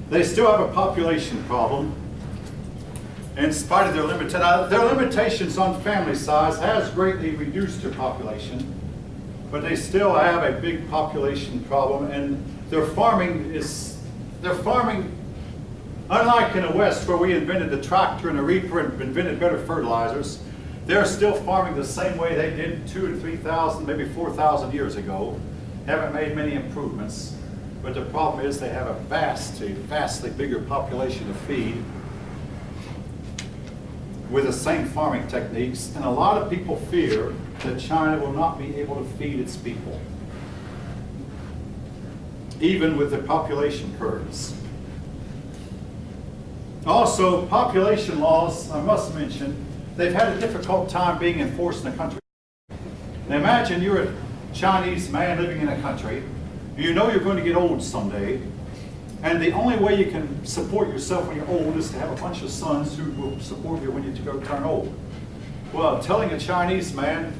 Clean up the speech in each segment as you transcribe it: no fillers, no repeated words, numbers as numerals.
They still have a population problem. In spite of their limitations on family size has greatly reduced their population, but they still have a big population problem, and their farming, unlike in the West where we invented the tractor and the reaper and invented better fertilizers, they're still farming the same way they did 2,000 to 3,000, maybe 4,000 years ago. Haven't made many improvements, but the problem is they have a vastly bigger population to feed with the same farming techniques, and a lot of people fear that China will not be able to feed its people, even with the population curves. Also, population laws, I must mention, they've had a difficult time being enforced in the country. Now imagine you're a Chinese man living in a country, you know you're going to get old someday, and the only way you can support yourself when you're old is to have a bunch of sons who will support you when you go turn old. Well, telling a Chinese man,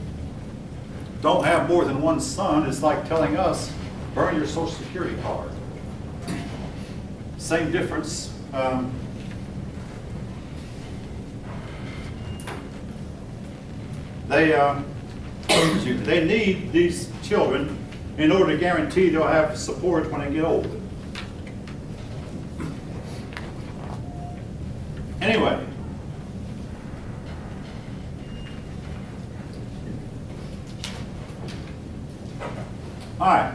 don't have more than one son, is like telling us, burn your Social Security card. Same difference. They need these children in order to guarantee they'll have support when they get old. Anyway, all right.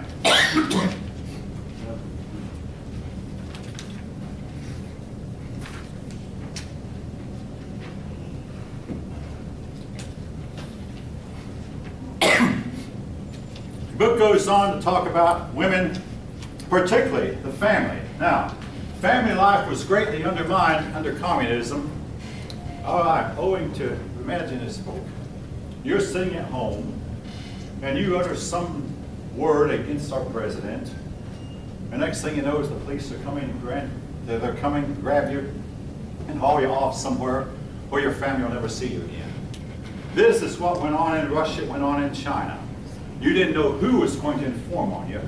The book goes on to talk about women, particularly the family. Now, family life was greatly undermined under communism. All right, owing to, imagine this, folks. You're sitting at home and you utter some word against our president. The next thing you know is the police are coming, they're coming to grab you and haul you off somewhere where your family will never see you again. This is what went on in Russia, it went on in China. You didn't know who was going to inform on you.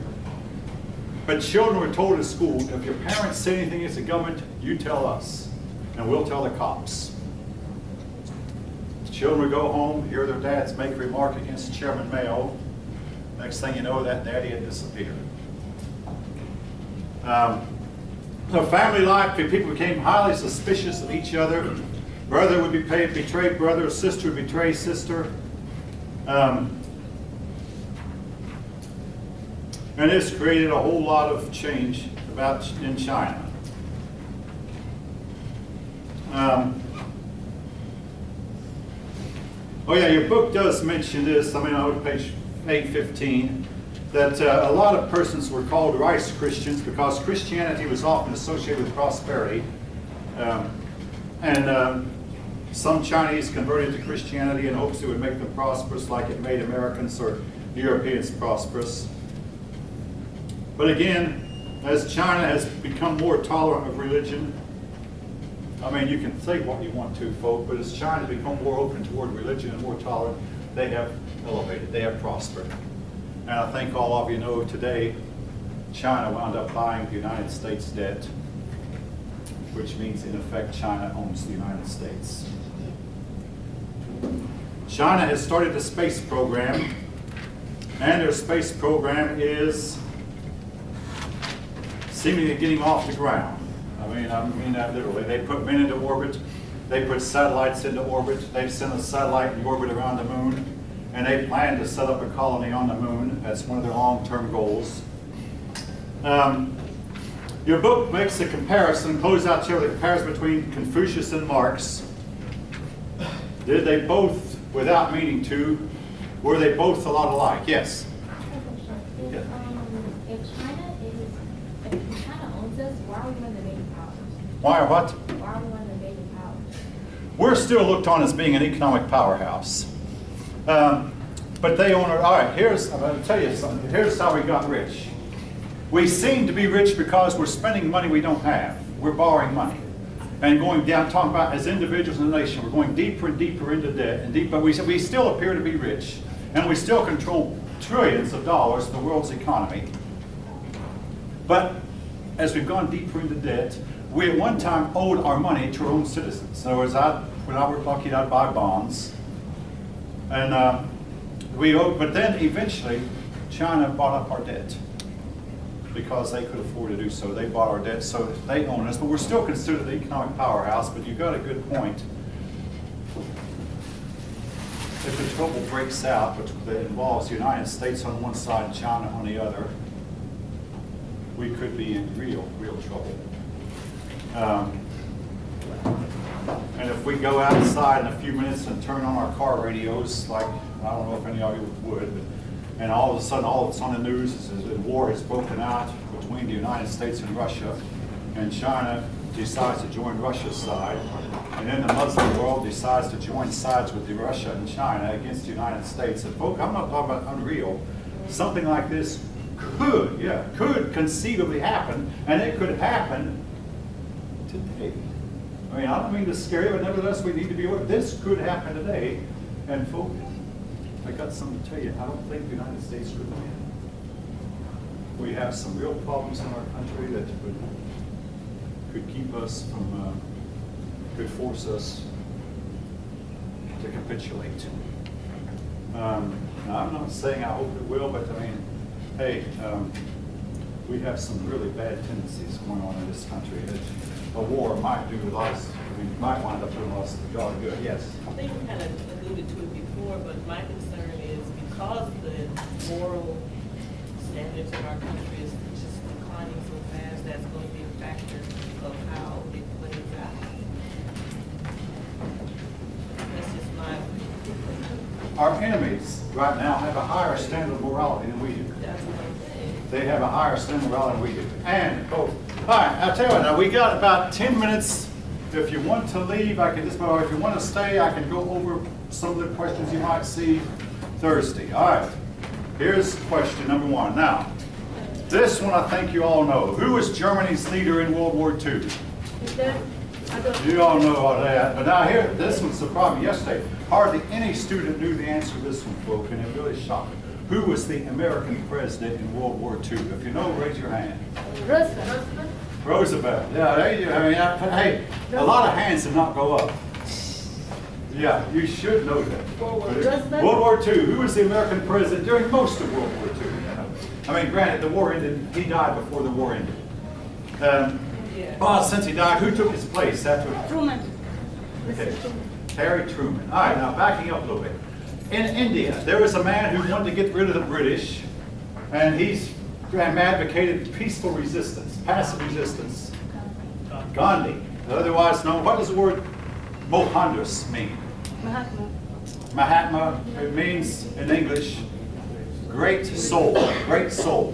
But children were told at school, if your parents say anything against the government, you tell us, and we'll tell the cops. Children would go home, hear their dads make a remark against Chairman Mao. Next thing you know, that daddy had disappeared. So family life, people became highly suspicious of each other. Brother would betray brother, sister would betray sister. And this created a whole lot of change in China. Oh yeah, your book does mention this, on page 815, that a lot of persons were called rice Christians because Christianity was often associated with prosperity. Some Chinese converted to Christianity in hopes it would make them prosperous like it made Americans or Europeans prosperous. But again, as China has become more tolerant of religion, you can say what you want to, folk, but as China has become more open toward religion and more tolerant, they have elevated, they have prospered. And I think all of you know today, China wound up buying the United States debt, which means in effect China owns the United States. China has started a space program, and their space program is seemingly getting off the ground. I mean that literally. They put men into orbit, they put satellites into orbit, they've sent a satellite in orbit around the moon, and they plan to set up a colony on the moon. That's one of their long-term goals. Your book makes a comparison, close out here with a comparison between Confucius and Marx. Did they both, without meaning to, were they both a lot alike? Yes? If China owns us, why are we one of the major powers? Why or what? Why are we one of the major powers? We're still looked on as being an economic powerhouse. But they own it. All right, I'm going to tell you something. Here's how we got rich. We seem to be rich because we're spending money we don't have. We're borrowing money. And going down, talking about as individuals in the nation, we're going deeper and deeper into debt. But we still appear to be rich. And we still control trillions of dollars of the world's economy. But as we've gone deeper into debt, we at one time owed our money to our own citizens. In other words, when I worked lucky, I'd buy bonds. And we owed, but then eventually China bought up our debt because they could afford to do so. They bought our debt, so they own us, but we're still considered the economic powerhouse. But you've got a good point. If the trouble breaks out, which involves the United States on one side and China on the other, we could be in real trouble. And if we go outside in a few minutes and turn on our car radios, like, I don't know if any of you would, and all of a sudden, all that's on the news is that war has broken out between the United States and Russia, and China decides to join Russia's side, and then the Muslim world decides to join sides with Russia and China against the United States. And folks, I'm not talking about unreal. Something like this could conceivably happen, and it could happen today. I mean, I don't mean to scare you, but nevertheless, we need to be aware. This could happen today, and folks, I got something to tell you. I don't think the United States could win. We have some real problems in our country that could keep us from, could force us to capitulate. Now, I'm not saying I hope it will, but I mean, hey, we have some really bad tendencies going on in this country. A war might do lots, might wind up doing lots of God good. Yes? I think we kind of alluded to it before, but my concern is because the moral standards in our country is just declining so fast, that's going to be a factor of how it plays out. That's just my opinion. Our enemies right now have a higher standard of morality than we do. That's what I'm saying. They have a higher standard of morality than we do. And, all right, I'll tell you what, now we got about 10 minutes. If you want to leave, I can just, or if you want to stay, I can go over some of the questions you might see Thursday. All right, here's question number one. Now, this one I think you all know. Who was Germany's leader in World War II? You all know about that. But now here, this one's the problem. Yesterday, hardly any student knew the answer to this one, folks, and it really shocked me. Who was the American president in World War II? If you know, raise your hand. Roosevelt. Yeah, there you go. I mean, hey, a lot of hands did not go up. Yeah, you should know that. World War II. Who was the American president during most of World War II? I mean, granted, the war ended. He died before the war ended. Well, since he died, who took his place after? Truman. Okay. Harry Truman. All right, now backing up a little bit. In India, there was a man who wanted to get rid of the British, and he's advocated peaceful resistance, passive resistance. Gandhi, otherwise known, what does the word Mohandas mean? Mahatma. Mahatma, it means in English, great soul, great soul.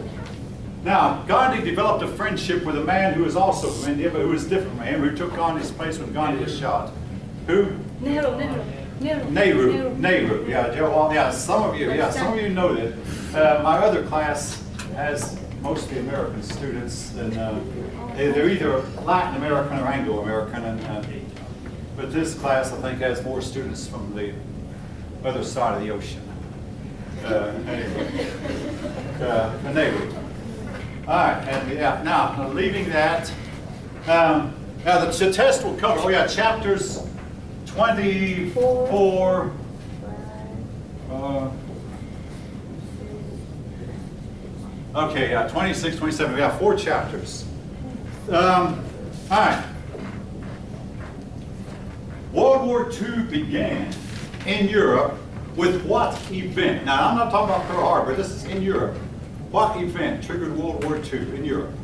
Now, Gandhi developed a friendship with a man who was also from India, but who was different from him, who took Gandhi's place when Gandhi was shot. Who? Nehru. Yeah, Joe. Yeah, some of you know that. My other class has mostly American students, and they're either Latin American or Anglo-American, but this class I think has more students from the other side of the ocean. Nehru. All right, and yeah. Now leaving that, now the test will cover. Chapters 24. Okay, 26, 27. We have 4 chapters. All right. World War II began in Europe with what event? Now, I'm not talking about Pearl Harbor. This is in Europe. What event triggered World War II in Europe?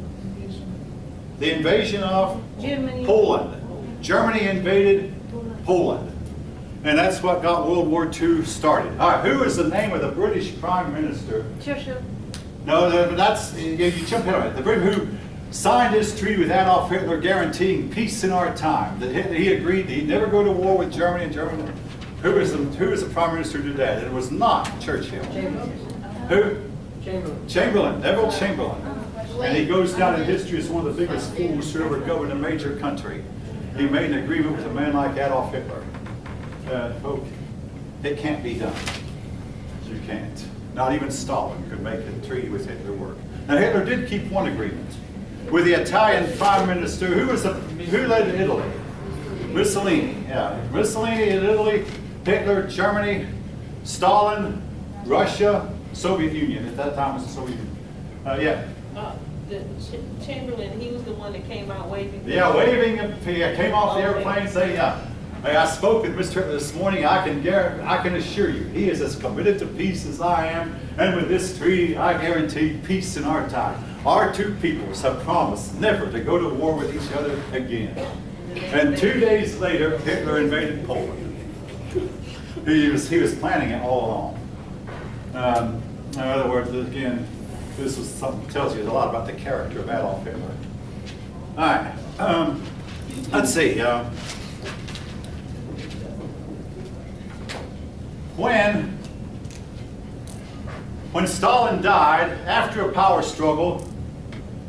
The invasion of Germany. Poland. Germany invaded Poland. And that's what got World War II started. All right, who is the name of the British Prime Minister? Churchill. No, that's, you jump ahead. The Briton who signed this treaty with Adolf Hitler guaranteeing peace in our time. That he agreed that he'd never go to war with Germany, and Germany. Who is the Prime Minister who did that? It was not Churchill. Who? Chamberlain, Neville Chamberlain. And he goes down in history as one of the biggest fools who ever governed a major country. He made an agreement with a man like Adolf Hitler. Folks, it can't be done. You can't. Not even Stalin could make a treaty with Hitler work. Now Hitler did keep one agreement. with the Italian Prime Minister, who led Italy? Mussolini, yeah. Mussolini in Italy, Hitler, Germany, Stalin, Russia, Soviet Union. At that time it was the Soviet Union. Yeah. Chamberlain, he was the one that came out waving. Yeah, waving. He came off the airplane saying, yeah. Hey, I spoke with Mr. Hitler this morning. I can assure you, he is as committed to peace as I am. And with this treaty, I guarantee peace in our time. Our two peoples have promised never to go to war with each other again. And 2 days later, Hitler invaded Poland. He was planning it all along. In other words, again, this is something that tells you a lot about the character of Adolf Hitler. All right, let's see. When Stalin died, after a power struggle,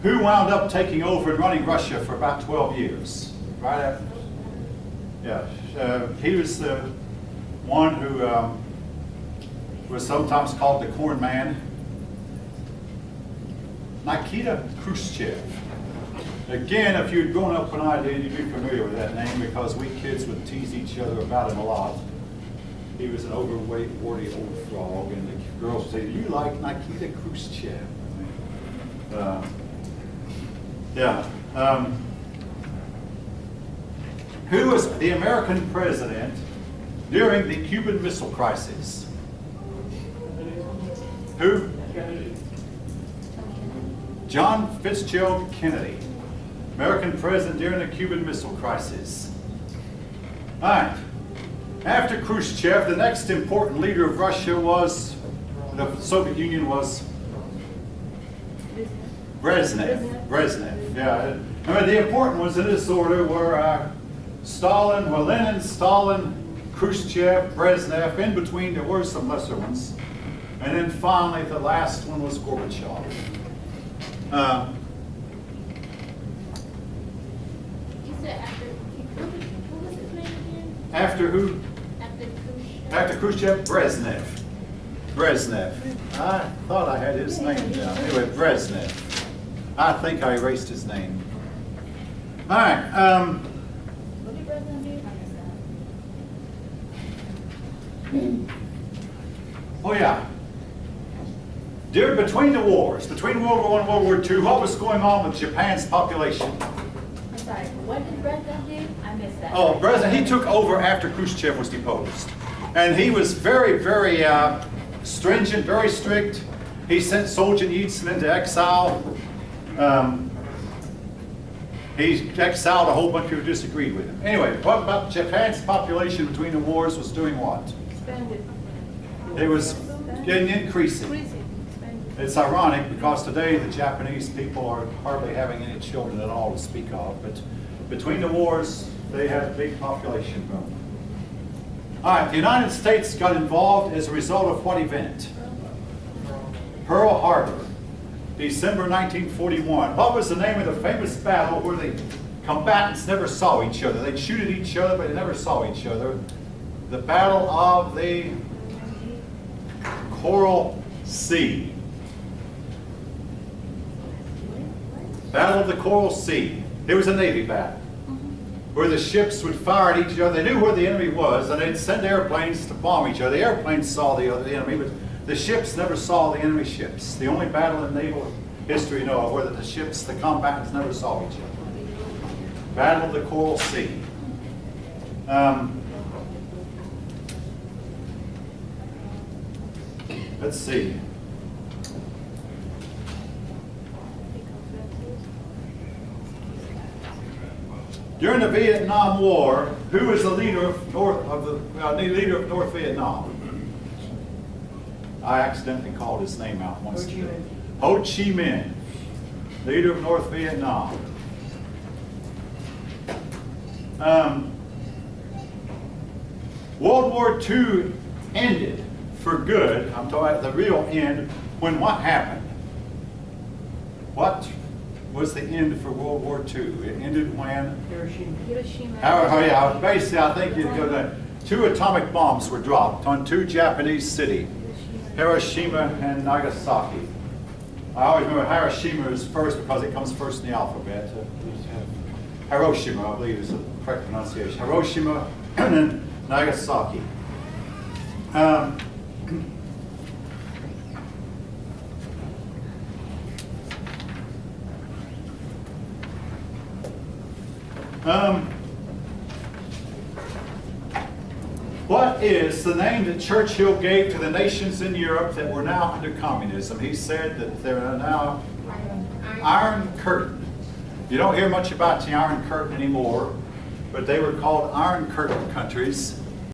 who wound up taking over and running Russia for about 12 years? Right after? Yeah, he was the one who was sometimes called the Corn Man. Nikita Khrushchev. Again, if you'd grown up when I did, you'd be familiar with that name because we kids would tease each other about him a lot. He was an overweight, warty old frog, and the girls would say, "Do you like Nikita Khrushchev?" Who was the American president during the Cuban Missile Crisis? Who? John Fitzgerald Kennedy, American president during the Cuban Missile Crisis. All right. After Khrushchev, the next important leader of Russia was, the Soviet Union was Brezhnev. Yeah. I mean, the important ones in this order were Lenin, Stalin, Khrushchev, Brezhnev. In between, there were some lesser ones. And then finally, the last one was Gorbachev. You said after, who was his name again? After who? After Khrushchev. After Khrushchev, Brezhnev. I thought I had his name down. Anyway, Brezhnev. I think I erased his name. All right. What did Brezhnev do? Oh yeah. Between the wars, between World War I and World War II, what was going on with Japan's population? I'm sorry, what did Brezhnev do? I missed that. Oh, Brezhnev, he took over after Khrushchev was deposed. And he was very, very stringent, very strict. He sent Solzhenitsyn into exile. He exiled a whole bunch of people who disagreed with him. Anyway, what about Japan's population between the wars was doing what? Expanded. It was increasing. It's ironic because today the Japanese people are hardly having any children at all to speak of, but between the wars, they had a big population boom. All right, the United States got involved as a result of what event? Pearl Harbor, December 1941. What was the name of the famous battle where the combatants never saw each other? They'd shoot at each other, but they never saw each other. The Battle of the Coral Sea. Battle of the Coral Sea. It was a Navy battle where the ships would fire at each other. They knew where the enemy was, and they'd send airplanes to bomb each other. The airplanes saw the enemy, but the ships never saw the enemy ships. The only battle in naval history, you know, of where the combatants never saw each other. Battle of the Coral Sea. Let's see. During the Vietnam War, who was the leader of North Vietnam? I accidentally called his name out once today. Ho Chi Minh, leader of North Vietnam. World War II ended for good. I'm talking about the real end. When what happened? What was the end for World War II? It ended when? Hiroshima. Oh yeah, basically I think you'd go there. 2 atomic bombs were dropped on 2 Japanese cities, Hiroshima and Nagasaki. I always remember Hiroshima is first because it comes first in the alphabet. Hiroshima, I believe is the correct pronunciation. Hiroshima and then Nagasaki. What is the name that Churchill gave to the nations in Europe that were now under communism? He said that there are now Iron Curtain. You don't hear much about the Iron Curtain anymore, but they were called Iron Curtain countries.